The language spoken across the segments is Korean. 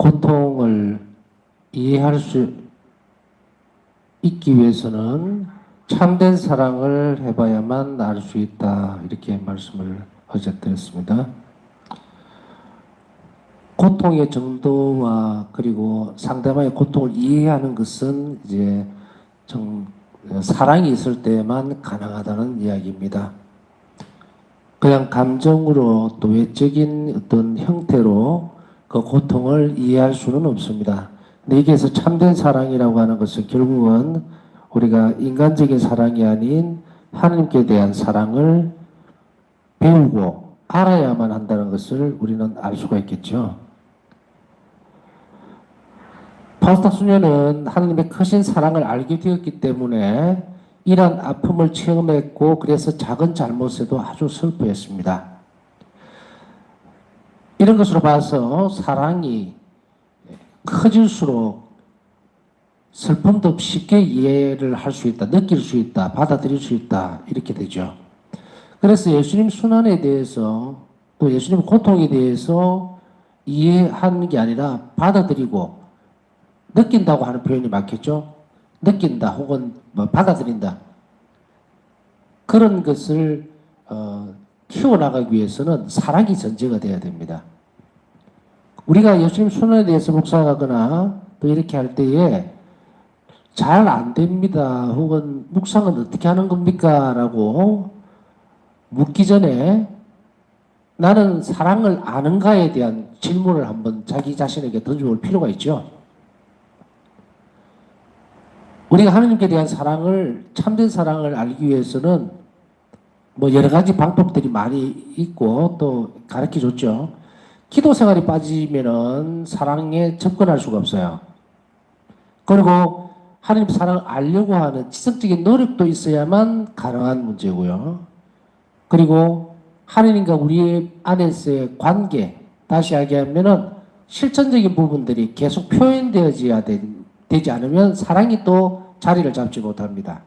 고통을 이해할 수 있기 위해서는 참된 사랑을 해봐야만 알 수 있다. 이렇게 말씀을 어제 드렸습니다. 고통의 정도와 그리고 상대방의 고통을 이해하는 것은 이제 사랑이 있을 때만 가능하다는 이야기입니다. 그냥 감정으로 또 외적인 어떤 형태로 그 고통을 이해할 수는 없습니다. 근데 여기에서 참된 사랑이라고 하는 것은 결국은 우리가 인간적인 사랑이 아닌 하나님께 대한 사랑을 배우고 알아야만 한다는 것을 우리는 알 수가 있겠죠. 파우스타 수녀는 하나님의 크신 사랑을 알게 되었기 때문에 이런 아픔을 체험했고 그래서 작은 잘못에도 아주 슬퍼했습니다. 이런 것으로 봐서 사랑이 커질수록 슬픔도 쉽게 이해를 할 수 있다, 느낄 수 있다, 받아들일 수 있다 이렇게 되죠. 그래서 예수님 순환에 대해서 또 예수님 고통에 대해서 이해하는 게 아니라 받아들이고 느낀다고 하는 표현이 맞겠죠? 느낀다 혹은 받아들인다. 그런 것을 키워나가기 위해서는 사랑이 전제가 돼야 됩니다. 우리가 예수님 순환에 대해서 묵상하거나 또 이렇게 할 때에 잘 안 됩니다. 혹은 묵상은 어떻게 하는 겁니까? 라고 묻기 전에 나는 사랑을 아는가에 대한 질문을 한번 자기 자신에게 던져볼 필요가 있죠. 우리가 하나님께 대한 사랑을, 참된 사랑을 알기 위해서는 여러 가지 방법들이 많이 있고 또 가르쳐 줬죠. 기도 생활이 빠지면은 사랑에 접근할 수가 없어요. 그리고 하나님 사랑을 알려고 하는 지성적인 노력도 있어야만 가능한 문제고요. 그리고 하나님과 우리 안에서의 관계, 다시 이야기하면은 실천적인 부분들이 계속 표현되어져야 되지 않으면 사랑이 또 자리를 잡지 못합니다.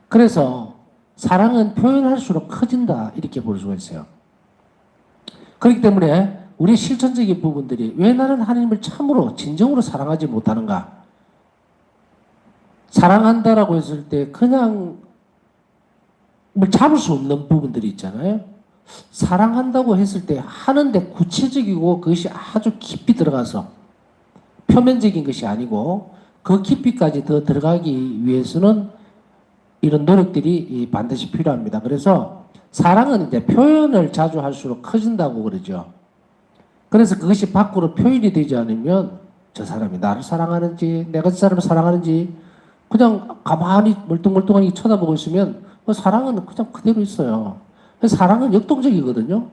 그래서 사랑은 표현할수록 커진다 이렇게 볼 수가 있어요. 그렇기 때문에 우리 실천적인 부분들이 왜 나는 하나님을 참으로 진정으로 사랑하지 못하는가? 사랑한다라고 했을 때 그냥 잡을 수 없는 부분들이 있잖아요. 사랑한다고 했을 때 하는데 구체적이고 그것이 아주 깊이 들어가서 표면적인 것이 아니고 그 깊이까지 더 들어가기 위해서는 이런 노력들이 반드시 필요합니다. 그래서 사랑은 이제 표현을 자주 할수록 커진다고 그러죠. 그래서 그것이 밖으로 표현이 되지 않으면 저 사람이 나를 사랑하는지 내가 저 사람을 사랑하는지 그냥 가만히 멀뚱멀뚱하게 쳐다보고 있으면 사랑은 그냥 그대로 있어요. 사랑은 역동적이거든요.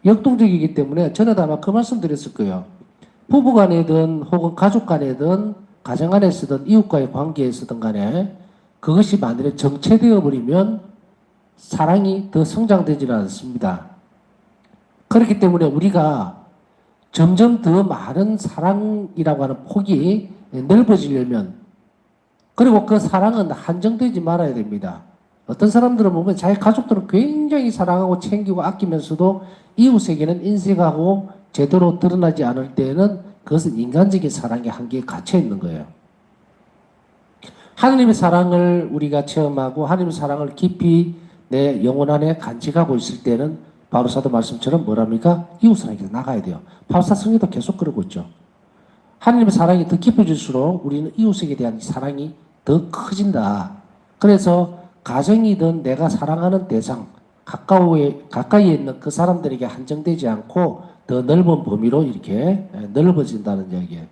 역동적이기 때문에 전에도 아마 그 말씀 드렸을 거예요. 부부 간에든 혹은 가족 간에든 가정 안에서든 이웃과의 관계에서든 간에 그것이 만일에 정체되어 버리면 사랑이 더 성장되지는 않습니다. 그렇기 때문에 우리가 점점 더 많은 사랑이라고 하는 폭이 넓어지려면 그리고 그 사랑은 한정되지 말아야 됩니다. 어떤 사람들은 보면 자기 가족들은 굉장히 사랑하고 챙기고 아끼면서도 이웃에게는 인색하고 제대로 드러나지 않을 때에는 그것은 인간적인 사랑의 한계에 갇혀 있는 거예요. 하나님의 사랑을 우리가 체험하고 하나님의 사랑을 깊이 내 영혼 안에 간직하고 있을 때는 바울 사도 말씀처럼 뭐랍니까? 이웃사랑에게 나가야 돼요. 바울사 성경도 계속 그러고 있죠. 하나님의 사랑이 더 깊어질수록 우리는 이웃에게 대한 사랑이 더 커진다. 그래서 가정이든 내가 사랑하는 대상, 가까이에 있는 그 사람들에게 한정되지 않고 더 넓은 범위로 이렇게 넓어진다는 이야기예요.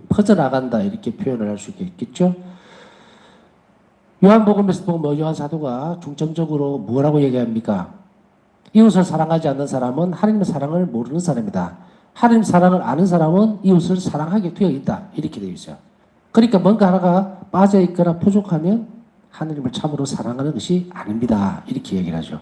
퍼져나간다 이렇게 표현을 할 수 있겠죠. 요한복음에서 보면 요한 사도가 중점적으로 뭐라고 얘기합니까? 이웃을 사랑하지 않는 사람은 하나님의 사랑을 모르는 사람이다. 하나님 사랑을 아는 사람은 이웃을 사랑하게 되어 있다. 이렇게 되어 있어요. 그러니까 뭔가 하나가 빠져 있거나 부족하면 하나님을 참으로 사랑하는 것이 아닙니다. 이렇게 얘기를 하죠.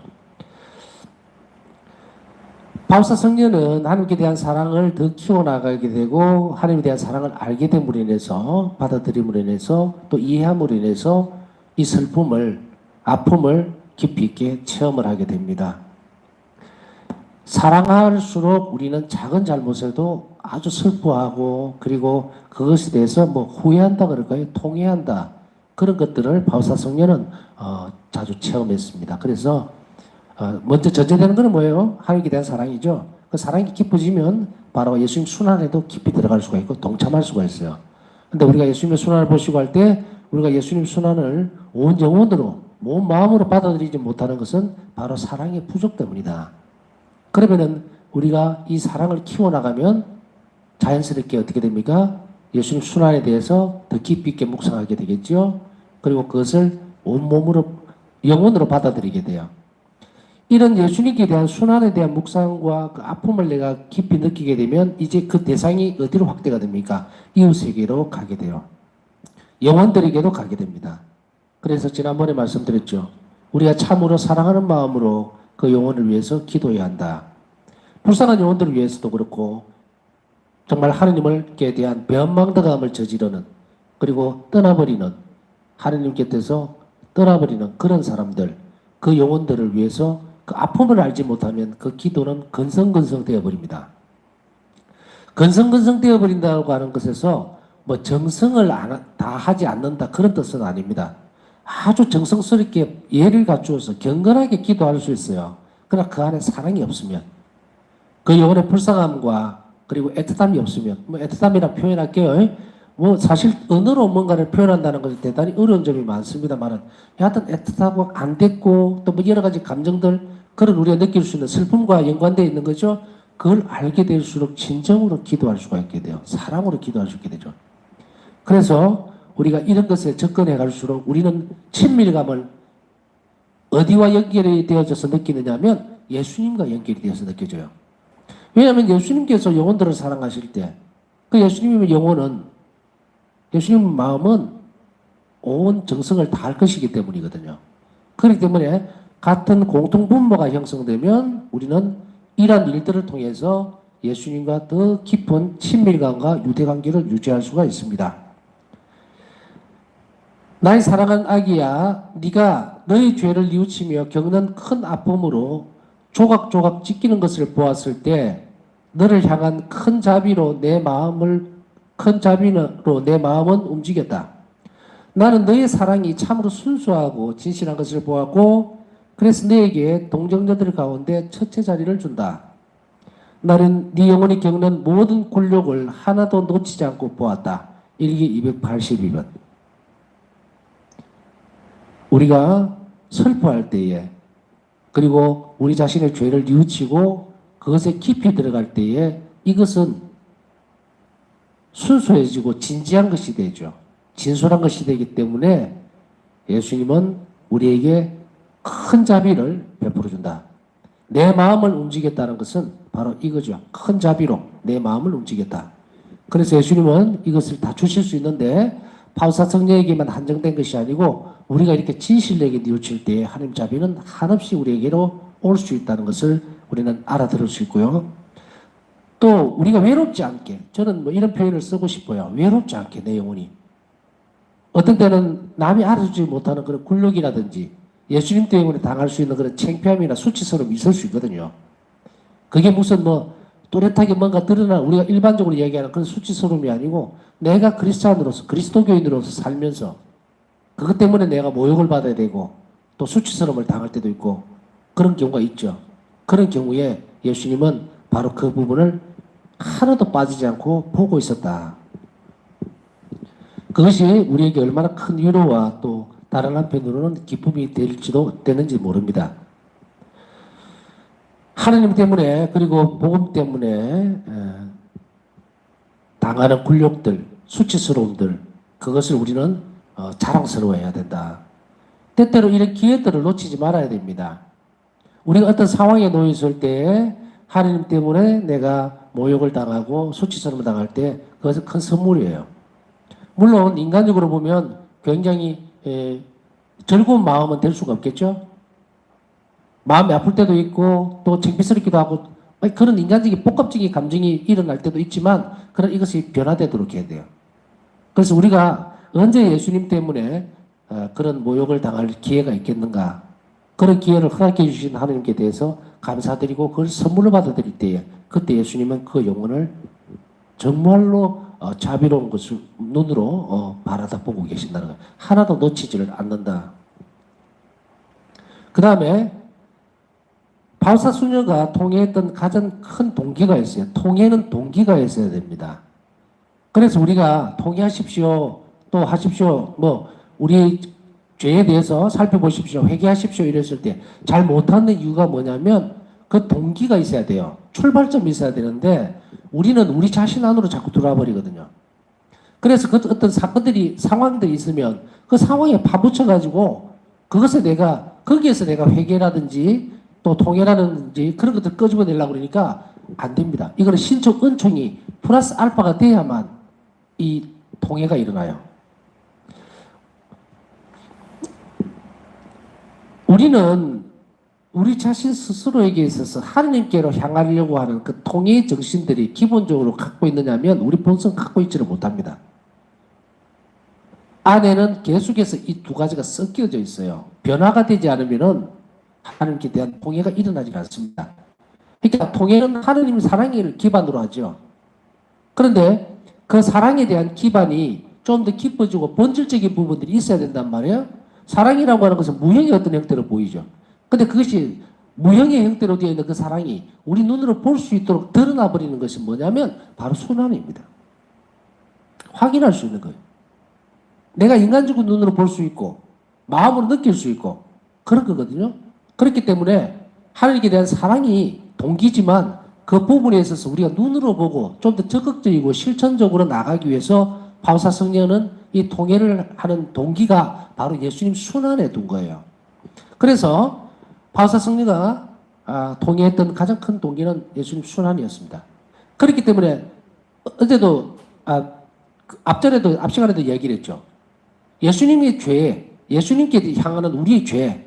바울사 성녀는 하나님께 대한 사랑을 더 키워나가게 되고 하나님에 대한 사랑을 알게 됨으로 인해서 받아들임으로 인해서 또 이해함으로 인해서 이 슬픔을 아픔을 깊이 있게 체험을 하게 됩니다. 사랑할수록 우리는 작은 잘못에도 아주 슬퍼하고 그리고 그것에 대해서 뭐 후회한다 그럴까요? 통회한다. 그런 것들을 바울사 성녀는 자주 체험했습니다. 그래서 먼저 전제되는 것은 뭐예요? 하나님께 대한 사랑이죠. 그 사랑이 깊어지면 바로 예수님 순환에도 깊이 들어갈 수가 있고 동참할 수가 있어요. 근데 우리가 예수님의 순환을 보시고 할 때 우리가 예수님 순환을 온 영혼으로 온 마음으로 받아들이지 못하는 것은 바로 사랑의 부족 때문이다. 그러면은 우리가 이 사랑을 키워나가면 자연스럽게 어떻게 됩니까? 예수님 순환에 대해서 더 깊이 있게 묵상하게 되겠죠. 그리고 그것을 온몸으로 영혼으로 받아들이게 돼요. 이런 예수님께 대한 순환에 대한 묵상과 그 아픔을 내가 깊이 느끼게 되면 이제 그 대상이 어디로 확대가 됩니까? 이웃에게로 가게 돼요. 영혼들에게도 가게 됩니다. 그래서 지난번에 말씀드렸죠. 우리가 참으로 사랑하는 마음으로 그 영혼을 위해서 기도해야 한다. 불쌍한 영혼들을 위해서도 그렇고 정말 하느님께 대한 변망덕함을 저지르는 그리고 떠나버리는 하느님 곁에서 떠나버리는 그런 사람들 그 영혼들을 위해서 그 아픔을 알지 못하면 그 기도는 건성건성 되어버립니다. 건성건성 되어버린다고 하는 것에서 뭐 정성을 다 하지 않는다 그런 뜻은 아닙니다. 아주 정성스럽게 예를 갖추어서 경건하게 기도할 수 있어요. 그러나 그 안에 사랑이 없으면 그 영혼의 불쌍함과 그리고 애틋함이 없으면 뭐 애틋함이라 표현할게요. 뭐 사실 언어로 뭔가를 표현한다는 것은 대단히 어려운 점이 많습니다만은 여하튼 애틋하고 안 됐고 또 뭐 여러 가지 감정들 그런 우리가 느낄 수 있는 슬픔과 연관되어 있는 거죠. 그걸 알게 될수록 진정으로 기도할 수가 있게 돼요. 사랑으로 기도할 수 있게 되죠. 그래서 우리가 이런 것에 접근해 갈수록 우리는 친밀감을 어디와 연결이 되어져서 느끼느냐 하면 예수님과 연결이 되어서 느껴져요. 왜냐하면 예수님께서 영혼들을 사랑하실 때 그 예수님의 영혼은 예수님 마음은 온 정성을 다할 것이기 때문이거든요. 그렇기 때문에 같은 공통분모가 형성되면 우리는 이러한 일들을 통해서 예수님과 더 깊은 친밀감과 유대관계를 유지할 수가 있습니다. 나의 사랑하는 아기야, 네가 너의 죄를 뉘우치며 겪는 큰 아픔으로 조각조각 찢기는 것을 보았을 때 너를 향한 큰 자비로 내 마음은 움직였다. 나는 너의 사랑이 참으로 순수하고 진실한 것을 보았고 그래서 너에게 동정자들 가운데 첫째 자리를 준다. 나는 네 영혼이 겪는 모든 굴욕을 하나도 놓치지 않고 보았다. 일기 282번. 우리가 슬퍼할 때에 그리고 우리 자신의 죄를 뉘우치고 그것에 깊이 들어갈 때에 이것은 순수해지고 진지한 것이 되죠. 진솔한 것이 되기 때문에 예수님은 우리에게 큰 자비를 베풀어 준다. 내 마음을 움직였다는 것은 바로 이거죠. 큰 자비로 내 마음을 움직였다. 그래서 예수님은 이것을 다 주실 수 있는데 바울사 성녀에게만 한정된 것이 아니고 우리가 이렇게 진실되게 뉘우칠 때에 하나님 자비는 한없이 우리에게로 올 수 있다는 것을 우리는 알아들을 수 있고요. 또 우리가 외롭지 않게 저는 뭐 이런 표현을 쓰고 싶어요. 외롭지 않게 내 영혼이 어떤 때는 남이 알아주지 못하는 그런 굴욕이라든지 예수님 때문에 당할 수 있는 그런 창피함이나 수치스러움이 있을 수 있거든요. 그게 무슨 뭐 또렷하게 뭔가 드러나 우리가 일반적으로 얘기하는 그런 수치스러움이 아니고 내가 그리스도인으로서 그리스도교인으로서 살면서 그것 때문에 내가 모욕을 받아야 되고 또 수치스러움을 당할 때도 있고 그런 경우가 있죠. 그런 경우에 예수님은 바로 그 부분을 하나도 빠지지 않고 보고 있었다. 그것이 우리에게 얼마나 큰 위로와 또 다른 한편으로는 기쁨이 되는지 모릅니다. 하나님 때문에 그리고 복음 때문에 당하는 굴욕들, 수치스러움들 그것을 우리는 자랑스러워해야 된다. 때때로 이런 기회들을 놓치지 말아야 됩니다. 우리가 어떤 상황에 놓여 있을 때 하나님 때문에 내가 모욕을 당하고 수치스러움을 당할 때 그것은 큰 선물이에요. 물론 인간적으로 보면 굉장히 즐거운 마음은 될 수가 없겠죠. 마음이 아플 때도 있고 또 창피스럽기도 하고 그런 인간적인 복합적인 감정이 일어날 때도 있지만 그런 이것이 변화되도록 해야 돼요. 그래서 우리가 언제 예수님 때문에 그런 모욕을 당할 기회가 있겠는가? 그런 기회를 허락해 주신 하나님께 대해서 감사드리고 그걸 선물로 받아들일 때에 그때 예수님은 그 영혼을 정말로 자비로운 것을 눈으로 바라다 보고 계신다는 거예요. 하나도 놓치지를 않는다. 그 다음에 바울사 수녀가 통회했던 가장 큰 동기가 있어요. 통회는 동기가 있어야 됩니다. 그래서 우리가 통회하십시오, 또 하십시오, 우리 죄에 대해서 살펴보십시오, 회개하십시오 이랬을 때 잘 못하는 이유가 뭐냐면 그 동기가 있어야 돼요. 출발점이 있어야 되는데 우리는 우리 자신 안으로 자꾸 들어와 버리거든요. 그래서 그 어떤 상황들이 있으면 그 상황에 파묻혀가지고 거기에서 내가 회개라든지 또 통회라든지 그런 것들 끄집어내려고 그러니까 안 됩니다. 이거는 신적 은총이 플러스 알파가 돼야만 이 통회가 일어나요. 우리는 우리 자신 스스로에게 있어서 하나님께로 향하려고 하는 그 통회의 정신들이 기본적으로 갖고 있느냐면 우리 본성 갖고 있지를 못합니다. 안에는 계속해서 이 두 가지가 섞여져 있어요. 변화가 되지 않으면은 하나님께 대한 통회가 일어나지 않습니다. 그러니까 통회는 하나님 사랑을 기반으로 하죠. 그런데 그 사랑에 대한 기반이 좀 더 깊어지고 본질적인 부분들이 있어야 된단 말이에요. 사랑이라고 하는 것은 무형의 어떤 형태로 보이죠. 근데 그것이 무형의 형태로 되어 있는 그 사랑이 우리 눈으로 볼 수 있도록 드러나 버리는 것이 뭐냐면 바로 순환입니다. 확인할 수 있는 거예요. 내가 인간적인 눈으로 볼 수 있고 마음으로 느낄 수 있고 그런 거거든요. 그렇기 때문에 하나님께 대한 사랑이 동기지만 그 부분에 있어서 우리가 눈으로 보고 좀 더 적극적이고 실천적으로 나가기 위해서 바울사 성령은 이 통회를 하는 동기가 바로 예수님 순환에 둔 거예요. 그래서 바울사 성령가 통회했던 가장 큰 동기는 예수님 순환이었습니다. 그렇기 때문에 어제도 앞 시간에도 얘기를 했죠. 예수님의 죄, 예수님께 향하는 우리의 죄,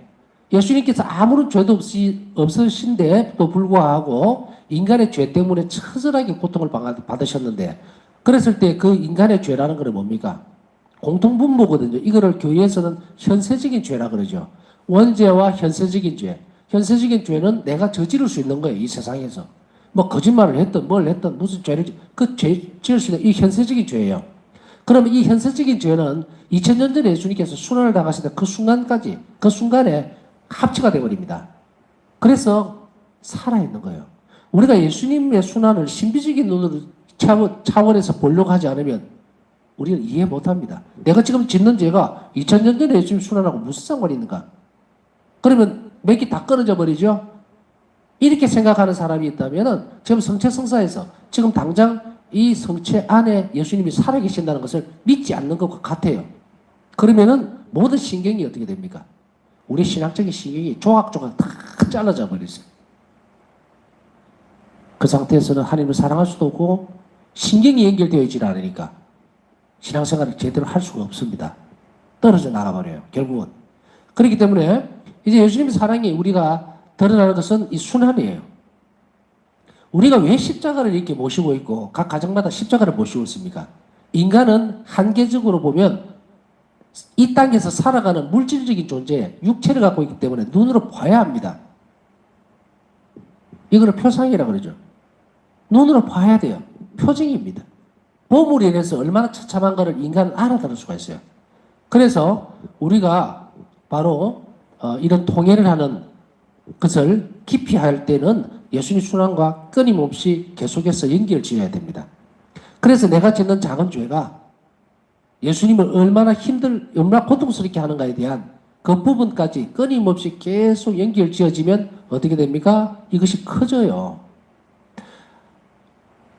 예수님께서 아무런 죄도 없으신데도 불구하고 인간의 죄 때문에 처절하게 고통을 받으셨는데 그랬을 때 그 인간의 죄라는 것은 뭡니까? 공통분모거든요. 이거를 교회에서는 현세적인 죄라 그러죠. 원죄와 현세적인 죄. 현세적인 죄는 내가 저지를 수 있는 거예요. 이 세상에서. 거짓말을 했든 뭘 했든 무슨 죄를 지을 수 있는 이 현세적인 죄예요. 그러면 이 현세적인 죄는 2000년 전에 예수님께서 순환을 당하실 때 그 순간에 합치가 되어버립니다. 그래서 살아있는 거예요. 우리가 예수님의 순환을 신비적인 눈으로 차원에서 보려고 하지 않으면 우리는 이해 못합니다. 내가 지금 짓는 죄가 2000년 전에 예수님 순환하고 무슨 상관이 있는가? 그러면 맥이 다 끊어져 버리죠? 이렇게 생각하는 사람이 있다면 지금 성체성사에서 지금 당장 이 성체 안에 예수님이 살아계신다는 것을 믿지 않는 것과 같아요. 그러면은 모든 신경이 어떻게 됩니까? 우리 신학적인 신경이 조각조각 다 잘라져 버렸어요. 그 상태에서는 하나님을 사랑할 수도 없고 신경이 연결되어 있지 않으니까 신앙생활을 제대로 할 수가 없습니다. 떨어져 나가버려요. 결국은. 그렇기 때문에 이제 예수님의 사랑이 우리가 드러나는 것은 이 순환이에요. 우리가 왜 십자가를 이렇게 모시고 있고 각 가정마다 십자가를 모시고 있습니까? 인간은 한계적으로 보면 이 땅에서 살아가는 물질적인 존재, 육체를 갖고 있기 때문에 눈으로 봐야 합니다. 이거를 표상이라고 그러죠. 눈으로 봐야 돼요. 표징입니다. 보물에 인해서 얼마나 처참한가를 인간은 알아들을 수가 있어요. 그래서 우리가 바로 이런 통회를 하는 것을 깊이 할 때는 예수님 순환과 끊임없이 계속해서 연결 지어야 됩니다. 그래서 내가 짓는 작은 죄가 예수님을 얼마나 고통스럽게 하는가에 대한 그 부분까지 끊임없이 계속 연결 지어지면 어떻게 됩니까? 이것이 커져요.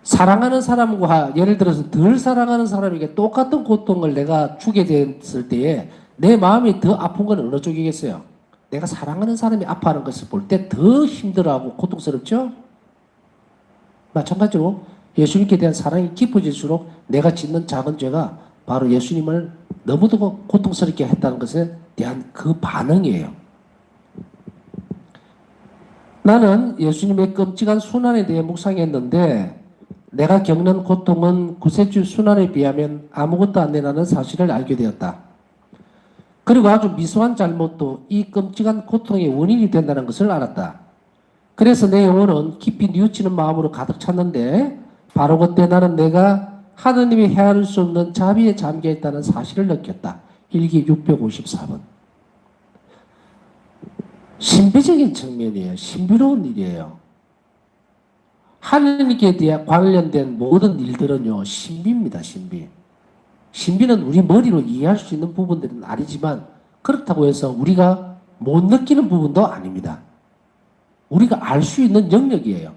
사랑하는 사람과 예를 들어서 덜 사랑하는 사람에게 똑같은 고통을 내가 주게 됐을 때에 내 마음이 더 아픈 건 어느 쪽이겠어요? 내가 사랑하는 사람이 아파하는 것을 볼 때 더 힘들어하고 고통스럽죠? 마찬가지로 예수님께 대한 사랑이 깊어질수록 내가 짓는 작은 죄가 바로 예수님을 너무도 고통스럽게 했다는 것에 대한 그 반응이에요. 나는 예수님의 끔찍한 순환에 대해 묵상했는데 내가 겪는 고통은 구세주 순환에 비하면 아무것도 안 되라는 사실을 알게 되었다. 그리고 아주 미소한 잘못도 이 끔찍한 고통의 원인이 된다는 것을 알았다. 그래서 내 영혼은 깊이 뉘우치는 마음으로 가득 찼는데 바로 그때 나는 내가 하느님이 헤아릴 수 없는 자비에 잠겨있다는 사실을 느꼈다. 일기 654번. 신비적인 측면이에요. 신비로운 일이에요. 하느님께 관련된 모든 일들은요, 신비입니다, 신비. 신비는 우리 머리로 이해할 수 있는 부분들은 아니지만, 그렇다고 해서 우리가 못 느끼는 부분도 아닙니다. 우리가 알 수 있는 영역이에요.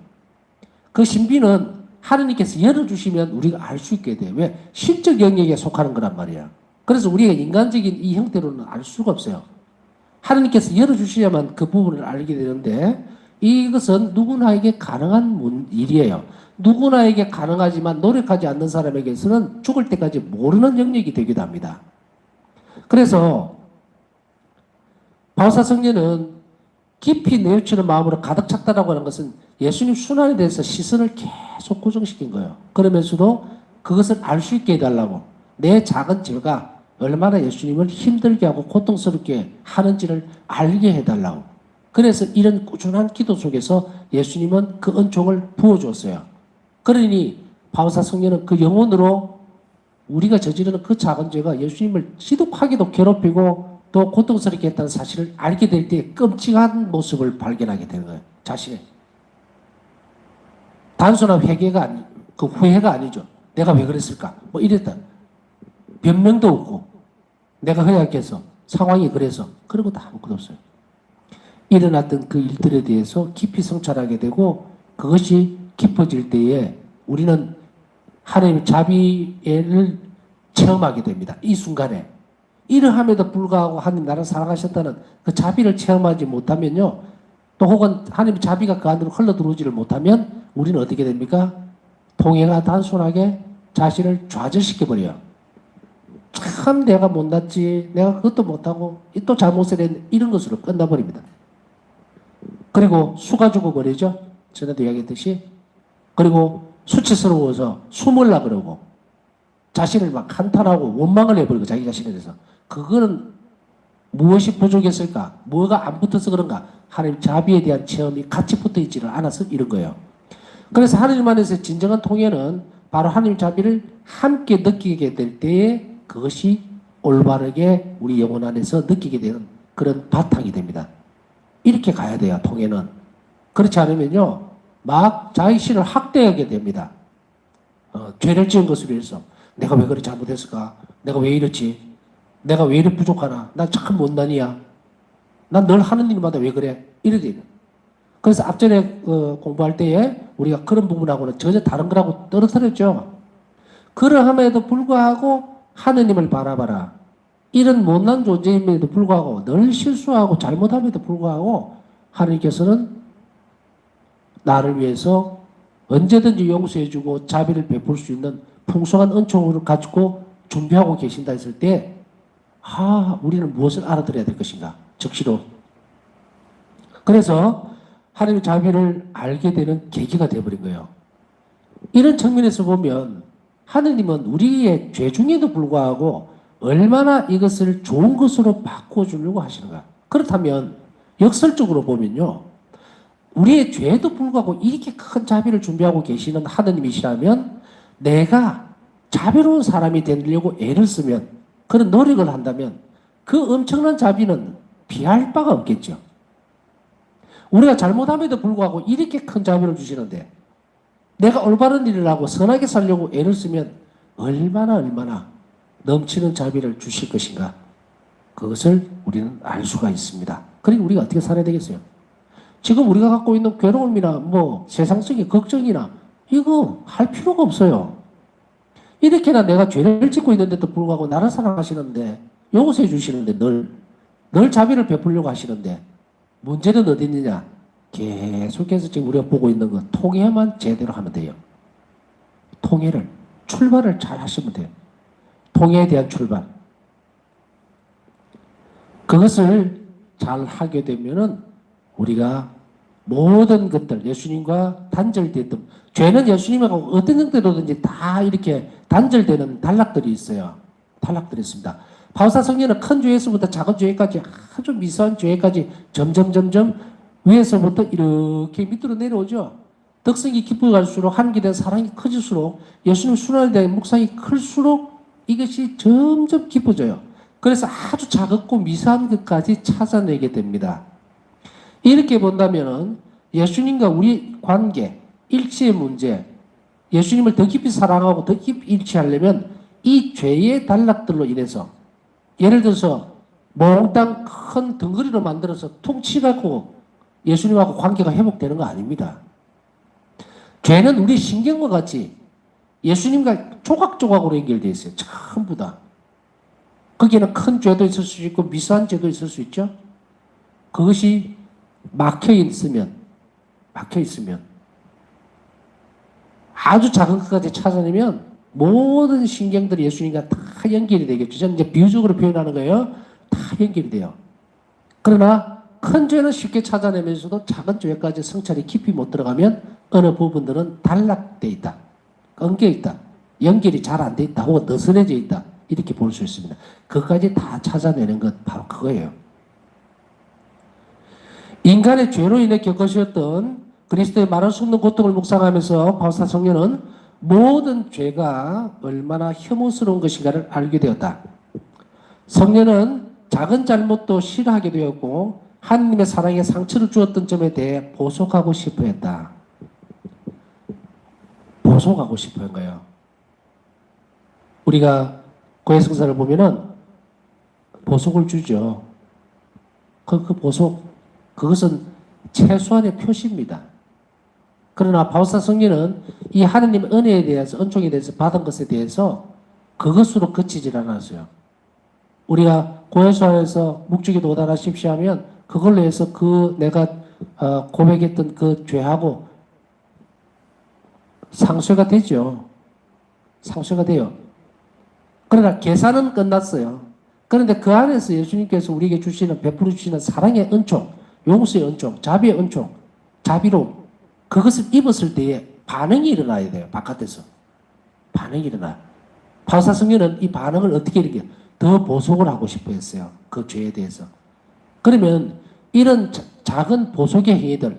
그 신비는 하느님께서 열어주시면 우리가 알 수 있게 돼요. 왜? 신적 영역에 속하는 거란 말이야. 그래서 우리가 인간적인 이 형태로는 알 수가 없어요. 하느님께서 열어주셔야만 그 부분을 알게 되는데, 이것은 누구나에게 가능한 일이에요. 누구나에게 가능하지만 노력하지 않는 사람에게서는 죽을 때까지 모르는 영역이 되기도 합니다. 그래서 바오사 성녀는 깊이 내우치는 마음으로 가득 찼다라고 하는 것은 예수님 순환에 대해서 시선을 계속 고정시킨 거예요. 그러면서도 그것을 알 수 있게 해달라고, 내 작은 죄가 얼마나 예수님을 힘들게 하고 고통스럽게 하는지를 알게 해달라고. 그래서 이런 꾸준한 기도 속에서 예수님은 그 은총을 부어주었어요. 그러니 바오사 성녀는 그 영혼으로 우리가 저지르는 그 작은 죄가 예수님을 지독하게도 괴롭히고 또 고통스럽게 했다는 사실을 알게 될 때 끔찍한 모습을 발견하게 되는 거예요. 자신의. 단순한 회개가 그 후회가 아니죠. 내가 왜 그랬을까? 뭐 이랬다. 변명도 없고 내가 허약해서 상황이 그래서 그런 것도 아무것도 없어요. 일어났던 그 일들에 대해서 깊이 성찰하게 되고 그것이 깊어질 때에 우리는 하나님의 자비를 체험하게 됩니다. 이 순간에. 이러함에도 불구하고 하나님 나를 사랑하셨다는 그 자비를 체험하지 못하면요. 또 혹은 하나님의 자비가 그 안으로 흘러들어오지를 못하면 우리는 어떻게 됩니까? 통해가 단순하게 자신을 좌절시켜버려요. 참 내가 못났지. 내가 그것도 못하고 또 잘못을 했는데 이런 것으로 끝나버립니다. 그리고 수가 죽어버리죠. 전에도 이야기했듯이. 그리고 수치스러워서 숨으려 그러고 자신을 막 한탄하고 원망을 해버리고 자기 자신에 대해서. 그거는 무엇이 부족했을까? 뭐가 안 붙어서 그런가? 하나님 자비에 대한 체험이 같이 붙어 있지를 않아서 이런 거예요. 그래서 하나님 안에서 진정한 통해는 바로 하나님 자비를 함께 느끼게 될 때에 그것이 올바르게 우리 영혼 안에서 느끼게 되는 그런 바탕이 됩니다. 이렇게 가야 돼요, 통해는. 그렇지 않으면요, 막 자신을 학대하게 됩니다. 죄를 지은 것으로 해서 내가 왜 그렇게 잘못했을까? 내가 왜 이렇지? 내가 왜 이렇게 부족하나? 난 참 못난이야. 난 늘 하는 일마다 왜 그래? 이래 돼요. 그래서 앞전에 공부할 때에 우리가 그런 부분하고는 전혀 다른 거라고 떨어뜨렸죠. 그러함에도 불구하고 하느님을 바라봐라. 이런 못난 존재임에도 불구하고 늘 실수하고 잘못함에도 불구하고 하느님께서는 나를 위해서 언제든지 용서해주고 자비를 베풀 수 있는 풍성한 은총을 가지고 준비하고 계신다 했을 때 우리는 무엇을 알아들어야 될 것인가? 즉시로. 그래서 하나님의 자비를 알게 되는 계기가 되어버린 거예요. 이런 측면에서 보면 하느님은 우리의 죄 중에도 불구하고 얼마나 이것을 좋은 것으로 바꿔주려고 하시는가. 그렇다면 역설적으로 보면요, 우리의 죄에도 불구하고 이렇게 큰 자비를 준비하고 계시는 하느님이시라면 내가 자비로운 사람이 되려고 애를 쓰면, 그런 노력을 한다면 그 엄청난 자비는 비할 바가 없겠죠. 우리가 잘못함에도 불구하고 이렇게 큰 자비를 주시는데 내가 올바른 일을 하고 선하게 살려고 애를 쓰면 얼마나 넘치는 자비를 주실 것인가. 그것을 우리는 알 수가 있습니다. 그리고 우리가 어떻게 살아야 되겠어요? 지금 우리가 갖고 있는 괴로움이나 세상적인 걱정이나 이거 할 필요가 없어요. 이렇게나 내가 죄를 짓고 있는데도 불구하고 나를 사랑하시는데 용서해 주시는데 늘 자비를 베풀려고 하시는데 문제는 어디 있느냐? 계속해서 지금 우리가 보고 있는 건 통해만 제대로 하면 돼요. 출발을 잘 하시면 돼요. 통해에 대한 출발. 그것을 잘 하게 되면은 우리가 모든 것들, 예수님과 단절됐던, 죄는 예수님하고 어떤 형태로든지 다 이렇게 단절되는 단락들이 있어요. 단락들이 있습니다. 바울사 성령은 큰 죄에서부터 작은 죄까지 아주 미세한 죄까지 점점 위에서부터 이렇게 밑으로 내려오죠. 덕성이 깊어갈수록 하나님께 대한 사랑이 커질수록 예수님 순환에 대한 묵상이 클수록 이것이 점점 깊어져요. 그래서 아주 작고 미세한 것까지 찾아내게 됩니다. 이렇게 본다면 예수님과 우리 관계, 일치의 문제, 예수님을 더 깊이 사랑하고 더 깊이 일치하려면 이 죄의 단락들로 인해서 예를 들어서 몽땅 큰 덩어리로 만들어서 퉁치갖고 예수님하고 관계가 회복되는 거 아닙니다. 죄는 우리 신경과 같이 예수님과 조각조각으로 연결되어 있어요. 전부 다. 거기에는 큰 죄도 있을 수 있고 미세한 죄도 있을 수 있죠. 그것이 막혀 있으면 아주 작은 것까지 찾아내면 모든 신경들이 예수님과 다 연결이 되겠죠. 저는 이제 비유적으로 표현하는 거예요. 다 연결이 돼요. 그러나 큰 죄는 쉽게 찾아내면서도 작은 죄까지 성찰이 깊이 못 들어가면 어느 부분들은 단락되어 있다. 엉겨 있다. 연결이 잘 안 돼 있다. 혹은 느슨해져 있다. 이렇게 볼 수 있습니다. 그것까지 다 찾아내는 것 바로 그거예요. 인간의 죄로 인해 겪으셨던 그리스도의 많은 숨는 고통을 묵상하면서 바울사 성령은 모든 죄가 얼마나 혐오스러운 것인가를 알게 되었다. 성령은 작은 잘못도 싫어하게 되었고 하나님의 사랑에 상처를 주었던 점에 대해 보속하고 싶어 했다. 보속하고 싶어 한 거예요. 우리가 고해성사를 보면은 보속을 주죠. 그 보속, 그것은 최소한의 표시입니다. 그러나 바울사 성령은 이 하느님 은혜에 대해서, 은총에 대해서 받은 것에 대해서 그것으로 그치질 않았어요. 우리가 고해수안에서 묵주기 도달하십시오 하면 그걸로 해서 그 내가 고백했던 그 죄하고 상쇄가 되죠. 상쇄가 돼요. 그러나 계산은 끝났어요. 그런데 그 안에서 예수님께서 우리에게 주시는, 베풀어 주시는 사랑의 은총, 용서의 은총, 자비의 은총, 자비로움, 그것을 입었을 때에 반응이 일어나야 돼요. 바깥에서. 반응이 일어나요. 바울사 성령은 이 반응을 어떻게 이렇게 더 보속을 하고 싶어 했어요. 그 죄에 대해서. 그러면 이런 작은 보속의 행위들,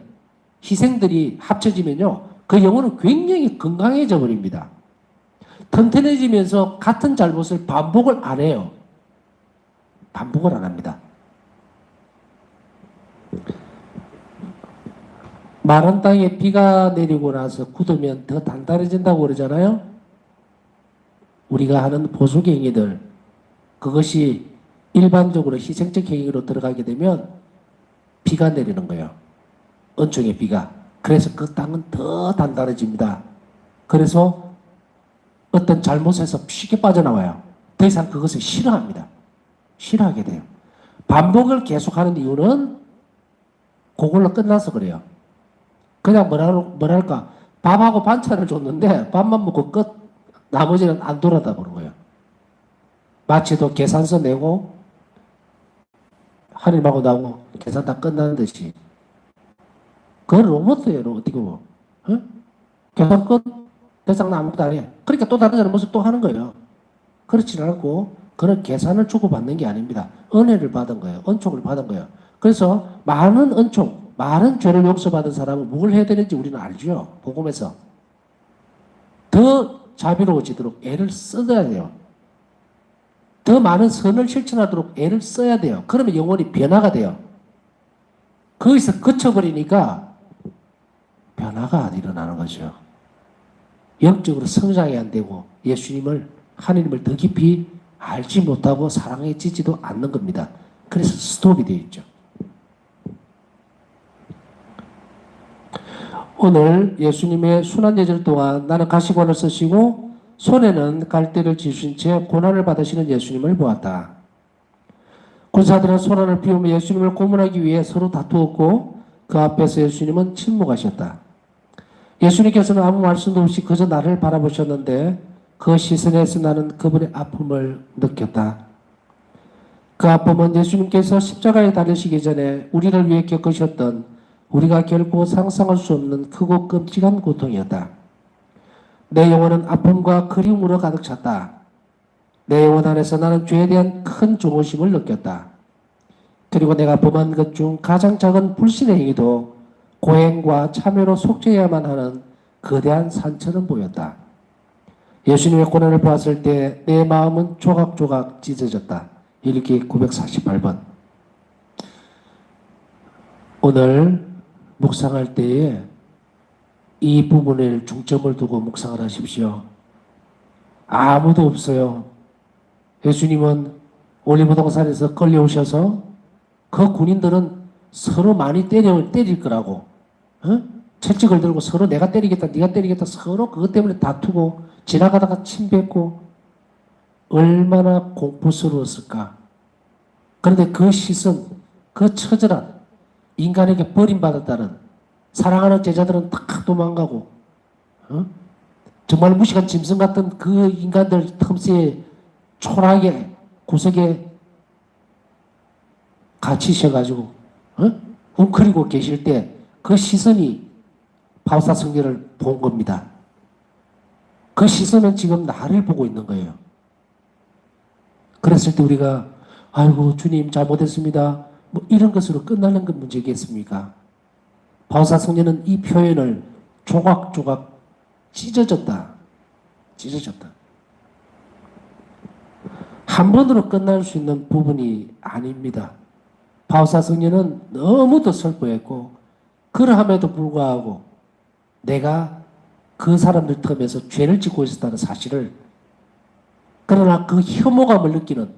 희생들이 합쳐지면요. 그 영혼은 굉장히 건강해져 버립니다. 튼튼해지면서 같은 잘못을 반복을 안 해요. 반복을 안 합니다. 마른 땅에 비가 내리고 나서 굳으면 더 단단해진다고 그러잖아요. 우리가 하는 보수의 행위들, 그것이 일반적으로 희생적 행위로 들어가게 되면 비가 내리는 거예요. 은총의 비가. 그래서 그 땅은 더 단단해집니다. 그래서 어떤 잘못에서 쉽게 빠져나와요. 더 이상 그것을 싫어합니다. 싫어하게 돼요. 반복을 계속하는 이유는 그걸로 끝나서 그래요. 그냥 뭐랄까 밥하고 반찬을 줬는데 밥만 먹고 끝. 나머지는 안 돌아다 보는 거예요. 마치도 계산서 내고 하나님하고 나하고 계산 다 끝나는 듯이. 그건 로봇이에요. 어떻게 보면. 어? 계산 끝. 대상 아무것도 안 해. 그러니까 또 다른 잘못을 또 하는 거예요. 그렇지 않고 그런 계산을 주고받는 게 아닙니다. 은혜를 받은 거예요. 은총을 받은 거예요. 그래서 많은 은총, 많은 죄를 용서받은 사람은 뭘 해야 되는지 우리는 알죠. 복음에서. 더 자비로워지도록 애를 써야 돼요. 더 많은 선을 실천하도록 애를 써야 돼요. 그러면 영혼이 변화가 돼요. 거기서 그쳐버리니까 변화가 안 일어나는 거죠. 영적으로 성장이 안 되고 예수님을, 하나님을 더 깊이 알지 못하고 사랑해지지도 않는 겁니다. 그래서 스톱이 되어 있죠. 오늘 예수님의 순환 예절 동안 나는 가시관을 쓰시고 손에는 갈대를 쥐신 채 고난을 받으시는 예수님을 보았다. 군사들은 손안을 피우며 예수님을 고문하기 위해 서로 다투었고 그 앞에서 예수님은 침묵하셨다. 예수님께서는 아무 말씀도 없이 그저 나를 바라보셨는데 그 시선에서 나는 그분의 아픔을 느꼈다. 그 아픔은 예수님께서 십자가에 달리시기 전에 우리를 위해 겪으셨던 우리가 결코 상상할 수 없는 크고 끔찍한 고통이었다. 내 영혼은 아픔과 그리움으로 가득 찼다. 내 영혼 안에서 나는 죄에 대한 큰 조심을 느꼈다. 그리고 내가 범한 것 중 가장 작은 불신의 행위도 고행과 참여로 속죄해야만 하는 거대한 산처럼 보였다. 예수님의 고난을 보았을 때 내 마음은 조각조각 찢어졌다. 일기 948번. 오늘 묵상할 때에 이 부분에 중점을 두고 묵상을 하십시오. 아무도 없어요. 예수님은 올리브동산에서 끌려오셔서 그 군인들은 서로 많이 때릴 거라고, 채찍을 들고 서로 내가 때리겠다, 네가 때리겠다, 서로 그것 때문에 다투고 지나가다가 침 뱉고 얼마나 공포스러웠을까. 그런데 그 시선, 그 처절한 인간에게 버림받았다는 사랑하는 제자들은 탁 도망가고, 정말 무식한 짐승 같은 그 인간들 틈새에 초라하게 구석에 갇히셔가지고 웅크리고 계실 때 그 시선이 바오사 성녀를 본 겁니다. 그 시선은 지금 나를 보고 있는 거예요. 그랬을 때 우리가 아이고 주님 잘못했습니다. 뭐 이런 것으로 끝나는 건 문제겠습니까? 바오사 성녀는 이 표현을 조각조각 찢어졌다. 한 번으로 끝날 수 있는 부분이 아닙니다. 바오사 성녀는 너무도 슬퍼했고 그러함에도 불구하고 내가 그 사람들 틈에서 죄를 짓고 있었다는 사실을, 그러나 그 혐오감을 느끼는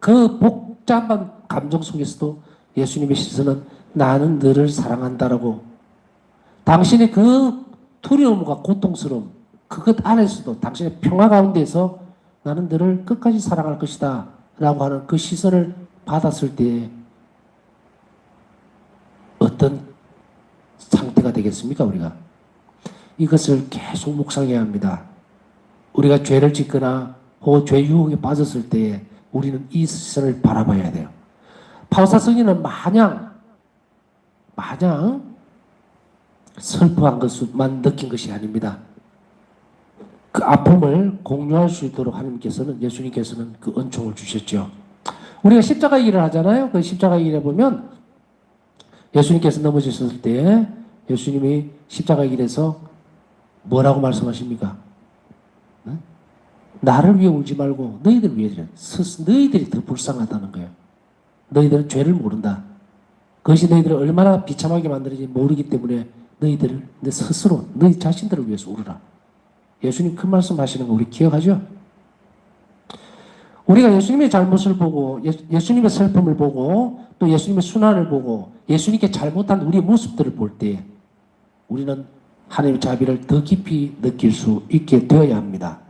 그 복잡한 감정 속에서도 예수님의 시선은 나는 너를 사랑한다라고, 당신의 그 두려움과 고통스러움 그것 안에서도 당신의 평화 가운데서 나는 너를 끝까지 사랑할 것이다 라고 하는 그 시선을 받았을 때 어떤 상태가 되겠습니까? 우리가 이것을 계속 묵상해야 합니다. 우리가 죄를 짓거나 혹은 죄 유혹에 빠졌을 때 우리는 이 시선을 바라봐야 돼요. 바오사 성녀는 마냥 슬퍼한 것만 느낀 것이 아닙니다. 그 아픔을 공유할 수 있도록 예수님께서는 그 은총을 주셨죠. 우리가 십자가 일을 하잖아요. 그 십자가 일에 보면 예수님께서 넘어지셨을 때 예수님이 십자가 길에서 뭐라고 말씀하십니까? 나를 위해 울지 말고 너희들 위해 너희들이 더 불쌍하다는 거예요. 너희들은 죄를 모른다. 그것이 너희들을 얼마나 비참하게 만드는지 모르기 때문에 너희들을 너 스스로 너희 자신들을 위해서 울어라. 예수님 그 말씀 하시는 거 우리 기억하죠? 우리가 예수님의 잘못을 보고 예수님의 슬픔을 보고 또 예수님의 순환을 보고 예수님께 잘못한 우리의 모습들을 볼 때 우리는 하나님의 자비를 더 깊이 느낄 수 있게 되어야 합니다.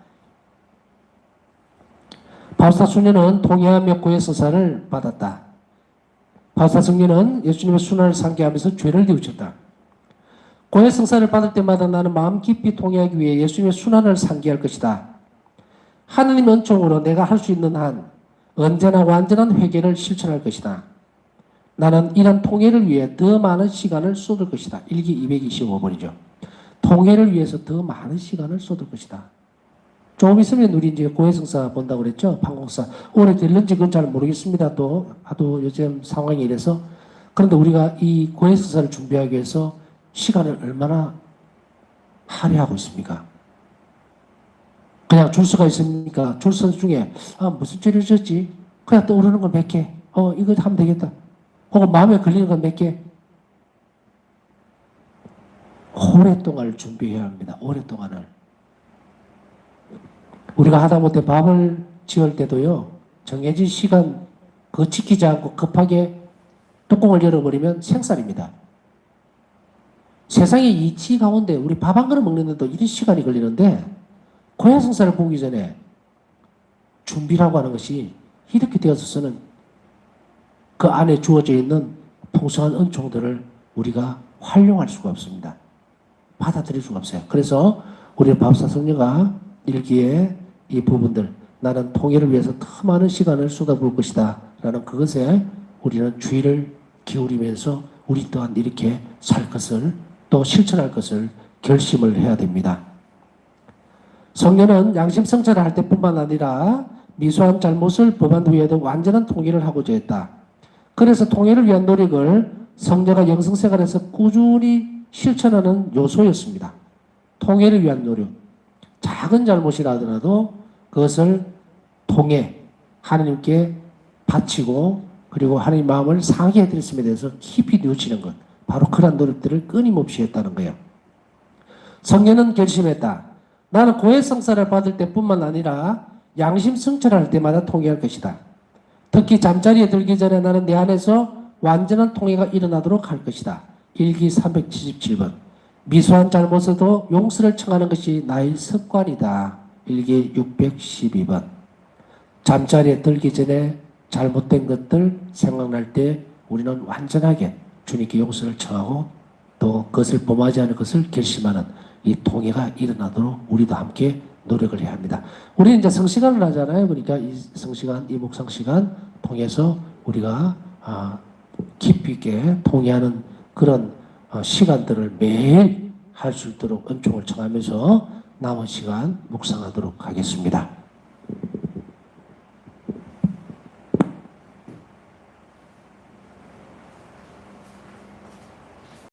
바오사 수녀는 통회하며 고해성사를 받았다. 바오사 성녀는 예수님의 순환을 상기하면서 죄를 뉘우쳤다. 고해성사를 받을 때마다 나는 마음 깊이 통회하기 위해 예수님의 순환을 상기할 것이다. 하느님 은총으로 내가 할 수 있는 한 언제나 완전한 회개를 실천할 것이다. 나는 이런 통회를 위해 더 많은 시간을 쏟을 것이다. 일기 225번이죠. 통회를 위해서 더 많은 시간을 쏟을 것이다. 조금 있으면 우리 이제 고해성사 본다고 그랬죠. 판공사. 올해 될는지 그건 잘 모르겠습니다. 또 하도 요즘 상황이 이래서. 그런데 우리가 이 고해성사를 준비하기 위해서 시간을 얼마나 할애하고 있습니까? 그냥 줄서가 있으니까 줄서 중에 무슨 죄를 졌지? 그냥 떠오르는 건 몇 개. 이거 하면 되겠다. 혹은 마음에 걸리는 건 몇 개. 오랫동안 준비해야 합니다. 오랫동안을. 우리가 하다못해 밥을 지을 때도요. 정해진 시간 그거 지키지 않고 급하게 뚜껑을 열어버리면 생쌀입니다. 세상의 이치 가운데 우리 밥 한 그릇 먹는데도 이런 시간이 걸리는데 고해성사를 보기 전에 준비라고 하는 것이 이렇게 되어서는 그 안에 주어져 있는 풍성한 은총들을 우리가 활용할 수가 없습니다. 받아들일 수가 없어요. 그래서 우리 바오사 성녀가 일기에 이 부분들 나는 통일을 위해서 더 많은 시간을 쏟아부을 것이다 라는 그것에 우리는 주의를 기울이면서 우리 또한 이렇게 살 것을 또 실천할 것을 결심을 해야 됩니다. 성녀는 양심성찰을 할 때뿐만 아니라 미수한 잘못을 법안 위에도 완전한 통일을 하고자 했다. 그래서 통일을 위한 노력을 성녀가 영성생활에서 꾸준히 실천하는 요소였습니다. 통일을 위한 노력. 작은 잘못이라 하더라도 그것을 통해 하나님께 바치고 그리고 하나님 마음을 상하게 해드렸음에 대해서 깊이 뉘우치는 것. 바로 그런 노력들을 끊임없이 했다는 거예요. 성녀는 결심했다. 나는 고해 성사를 받을 때뿐만 아니라 양심 성찰할 때마다 통회할 것이다. 특히 잠자리에 들기 전에 나는 내 안에서 완전한 통회가 일어나도록 할 것이다. 일기 377번. 미수한 잘못에도 용서를 청하는 것이 나의 습관이다. 일기 612번. 잠자리에 들기 전에 잘못된 것들 생각날 때 우리는 완전하게 주님께 용서를 청하고 또 그것을 범하지 않을 것을 결심하는 이 통회가 일어나도록 우리도 함께 노력을 해야 합니다. 우리는 이제 성시간을 하잖아요. 그러니까 이 성시간, 이 묵상 시간 통해서 우리가 깊이 있게 통회하는 그런 시간들을 매일 할 수 있도록 은총을 청하면서 남은 시간 묵상하도록 하겠습니다.